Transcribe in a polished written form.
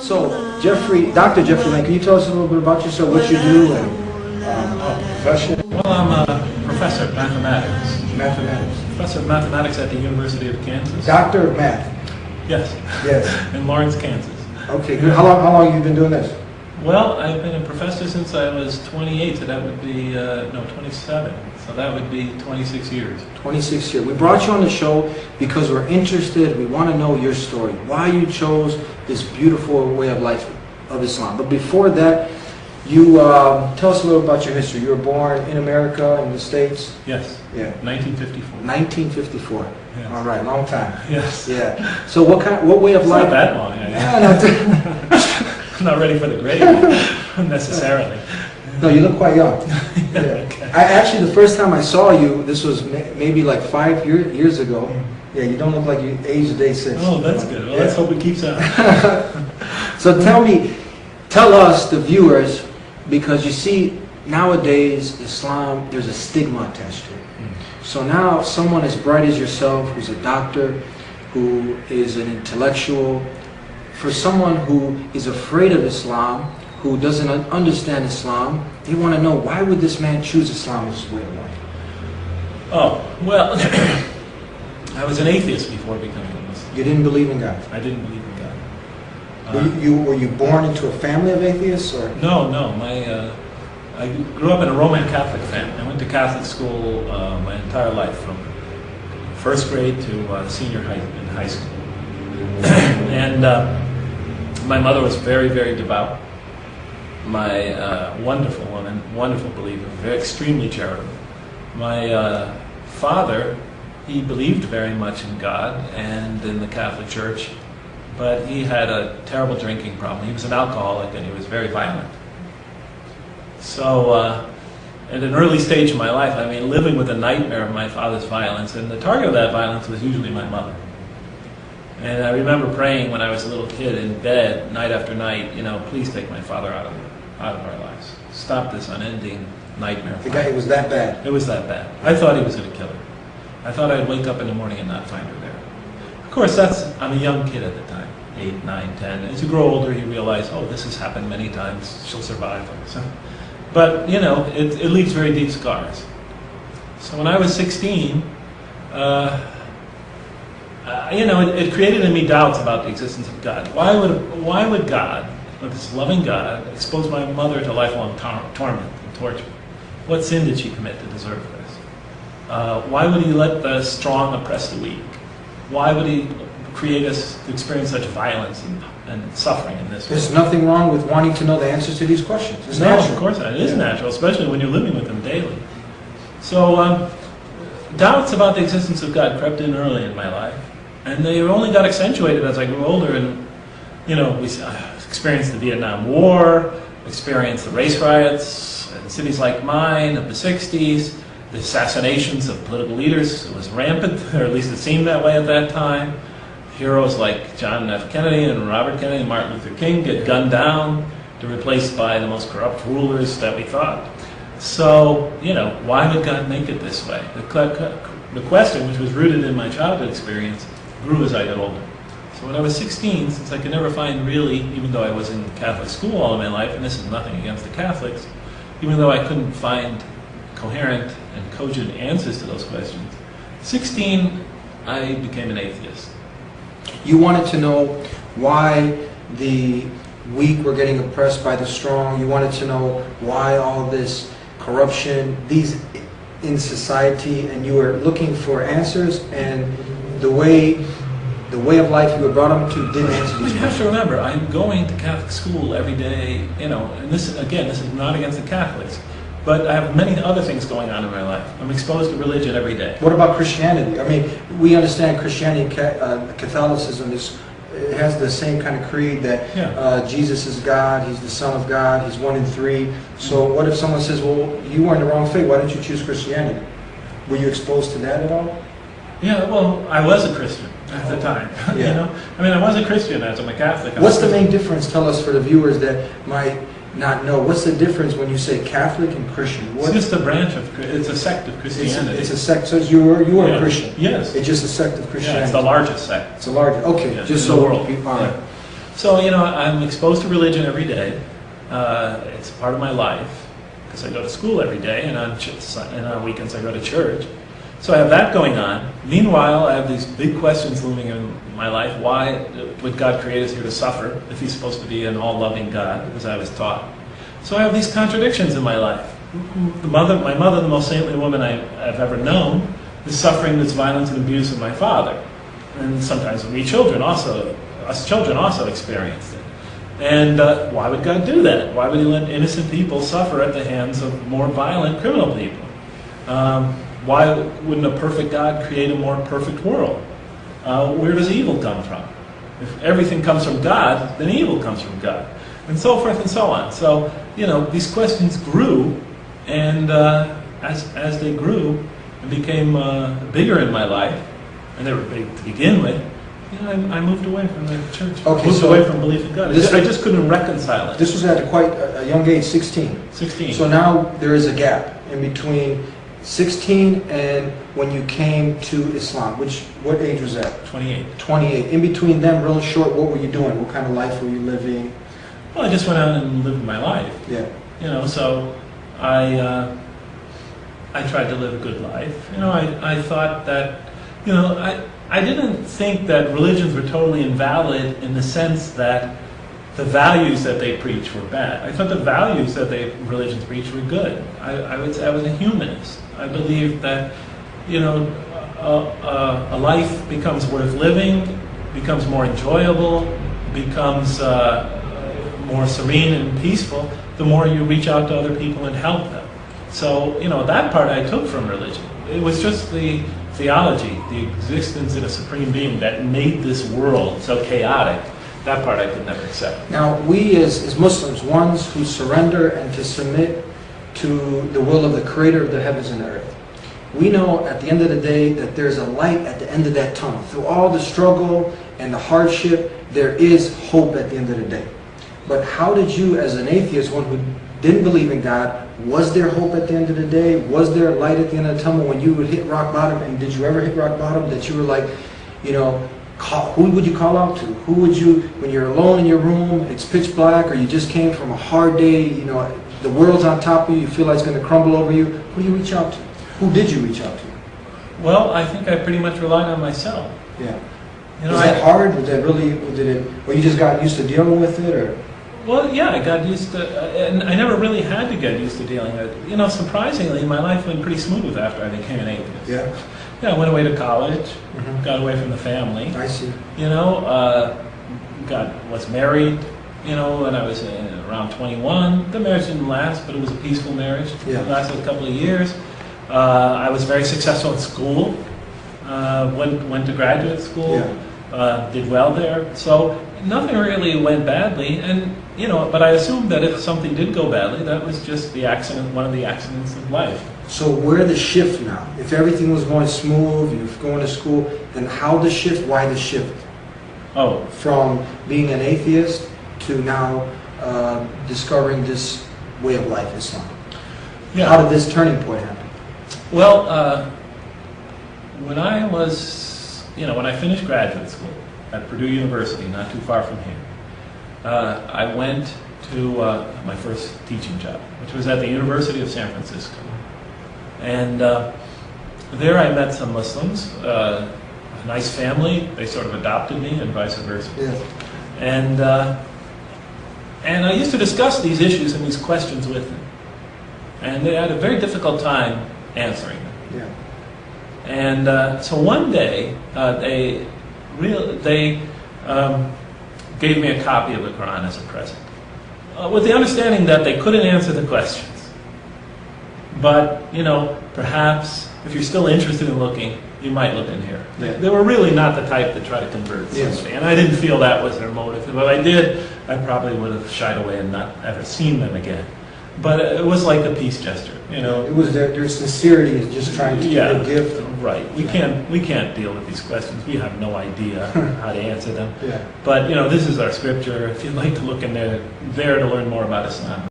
So, Dr. Jeffrey Lang, can you tell us a little bit about yourself, what you do, and profession? Well, I'm a professor of mathematics. Mathematics. Professor of mathematics at the University of Kansas. Doctor of Math. Yes. Yes. In Lawrence, Kansas. Okay, good. How long have you been doing this? Well, I've been a professor since I was 28, so that would be, 27. So that would be 26 years. 26 years. We brought you on the show because we're interested. We want to know your story, why you chose this beautiful way of life of Islam. But before that, you tell us a little about your history. You were born in America, in the States? Yes. Yeah. 1954. 1954. Yes. All right, long time. Yes. Yeah. So what way of life? Not that long. I'm not ready for the grave necessarily. No, you look quite young. Yeah. Okay. Actually, the first time I saw you, this was maybe like 5 years ago. Yeah, you don't look like you aged a day since. Oh, that's good. Well, let's hope it keeps on. So tell us, the viewers, because you see, nowadays, Islam, there's a stigma attached to it. So now, someone as bright as yourself, who's a doctor, who is an intellectual, for someone who is afraid of Islam, who doesn't understand Islam, they want to know, why would this man choose Islam as his way of life? Oh, well, I was an atheist before becoming a Muslim. You didn't believe in God? I didn't believe in God. Were you born into a family of atheists? Or? No. I grew up in a Roman Catholic family. I went to Catholic school my entire life, from first grade to senior high in high school. And my mother was very, very devout. My wonderful woman, wonderful believer, very extremely charitable. My father, he believed very much in God and in the Catholic Church, but he had a terrible drinking problem. He was an alcoholic and he was very violent. So at an early stage in my life, I mean, living with a nightmare of my father's violence, and the target of that violence was usually my mother. And I remember praying when I was a little kid in bed, night after night, please take my father out of our lives. Stop this unending nightmare. The guy, it was that bad? It was that bad. I thought he was going to kill her. I thought I'd wake up in the morning and not find her there. Of course, I'm a young kid at the time, 8, 9, 10. As you grow older, you realize, oh, this has happened many times. She'll survive. So, but, it leaves very deep scars. So when I was 16, it created in me doubts about the existence of God. Why would God, this loving God, expose my mother to lifelong torment and torture? What sin did she commit to deserve this? Why would he let the strong oppress the weak? Why would he create us to experience such violence and suffering in this way? There's nothing wrong with wanting to know the answers to these questions. It's natural. Of course not. It is natural, especially when you're living with them daily. So doubts about the existence of God crept in early in my life. And they only got accentuated as I grew older, and we experienced the Vietnam War, experienced the race riots in cities like mine of the 60s, the assassinations of political leaders. It was rampant, or at least it seemed that way at that time. Heroes like John F. Kennedy and Robert Kennedy and Martin Luther King get gunned down, to replaced by the most corrupt rulers that we thought. So, why would God make it this way? The question, which was rooted in my childhood experience, grew as I got older. So when I was 16, since I could never find really, even though I was in Catholic school all of my life, and this is nothing against the Catholics, even though I couldn't find coherent and cogent answers to those questions, 16, I became an atheist. You wanted to know why the weak were getting oppressed by the strong. You wanted to know why all this corruption, these in society, and you were looking for answers, and the way of life you were brought up to didn't answer these questions. You have to remember, I'm going to Catholic school every day, and this is not against the Catholics, but I have many other things going on in my life. I'm exposed to religion every day. What about Christianity? I mean, we understand Christianity, Catholicism it has the same kind of creed that Jesus is God, He's the Son of God, He's 1 in 3. So what if someone says, well, you were in the wrong faith, why didn't you choose Christianity? Were you exposed to that at all? Yeah, well, I was a Christian at the time. Yeah. I mean, I was a Christian as I'm a Catholic. What's the main difference? Tell us, for the viewers that might not know. What's the difference when you say Catholic and Christian? It's just a branch of, it's a sect of Christianity. It's a sect, so you were a Christian? Yes. It's just a sect of Christianity? Yeah, it's the largest sect. It's the largest, okay. Yeah, just in so the world. All right. So, I'm exposed to religion every day. It's part of my life because I go to school every day, and on weekends I go to church. So I have that going on. Meanwhile, I have these big questions looming in my life. Why would God create us here to suffer if He's supposed to be an all-loving God, as I was taught? So I have these contradictions in my life. My mother, the most saintly woman I've ever known, is suffering this violence and abuse of my father. And sometimes us children also experienced it. And why would God do that? Why would He let innocent people suffer at the hands of more violent criminal people? Why wouldn't a perfect God create a more perfect world? Where does evil come from? If everything comes from God, then evil comes from God. And so forth and so on. So, these questions grew, and as they grew and became bigger in my life, and they were big to begin with, I moved away from the church. Okay, moved away from belief in God. I just couldn't reconcile it. This was at quite a young age, 16. 16. So now there is a gap in between 16 and when you came to Islam. What age was that? 28. 28. In between them, real short, what were you doing? What kind of life were you living? Well, I just went out and lived my life. Yeah. So I tried to live a good life. I thought that, I didn't think that religions were totally invalid in the sense that the values that they preach were bad. I thought the values that religions preach were good. I would say I was a humanist. I believed that, a life becomes worth living, becomes more enjoyable, becomes more serene and peaceful, the more you reach out to other people and help them. So, that part I took from religion. It was just the theology, the existence in a supreme being that made this world so chaotic. That part I could never accept. Now, we as Muslims, ones who surrender and to submit to the will of the Creator of the heavens and the earth, we know at the end of the day that there's a light at the end of that tunnel. Through all the struggle and the hardship, there is hope at the end of the day. But how did you, as an atheist, one who didn't believe in God, was there hope at the end of the day? Was there light at the end of the tunnel when you would hit rock bottom? And did you ever hit rock bottom that you were like, who would you call out to? Who would you, when you're alone in your room, it's pitch black, or you just came from a hard day, the world's on top of you, you feel like it's going to crumble over you, who do you reach out to? Who did you reach out to? Well, I think I pretty much relied on myself. Yeah. Was that hard? Was that really, or you just got used to dealing with it, or? Well, yeah, I got used to, and I never really had to get used to dealing with it. Surprisingly, my life went pretty smooth after I became an atheist. Yeah. Yeah, I went away to college, got away from the family. I see. Was married, when I was around 21. The marriage didn't last, but it was a peaceful marriage. Yeah. It lasted a couple of years. I was very successful in school. Went to graduate school. Yeah. Did well there. So nothing really went badly, and but I assumed that if something did go badly, that was just one of the accidents of life. So where the shift now? If everything was going smooth, you're going to school, then how the shift? Why the shift? Oh, from being an atheist to now discovering this way of life, Islam. yeah. How did this turning point happen? Well, when I finished graduate school at Purdue University, not too far from here, I went to my first teaching job, which was at the University of San Francisco. And there I met some Muslims, a nice family. They sort of adopted me and vice versa. Yeah. And I used to discuss these issues and these questions with them. And they had a very difficult time answering them. Yeah. And so one day, they gave me a copy of the Quran as a present, with the understanding that they couldn't answer the questions. But, perhaps if you're still interested in looking, you might look in here. They were really not the type that try to convert somebody. And I didn't feel that was their motive. If I did, I probably would have shied away and not ever seen them again. But it was like a peace gesture, It was their sincerity is just trying to give a gift. Right. We can't deal with these questions. We have no idea how to answer them. Yeah. But, this is our scripture. If you'd like to look in there to learn more about Islam.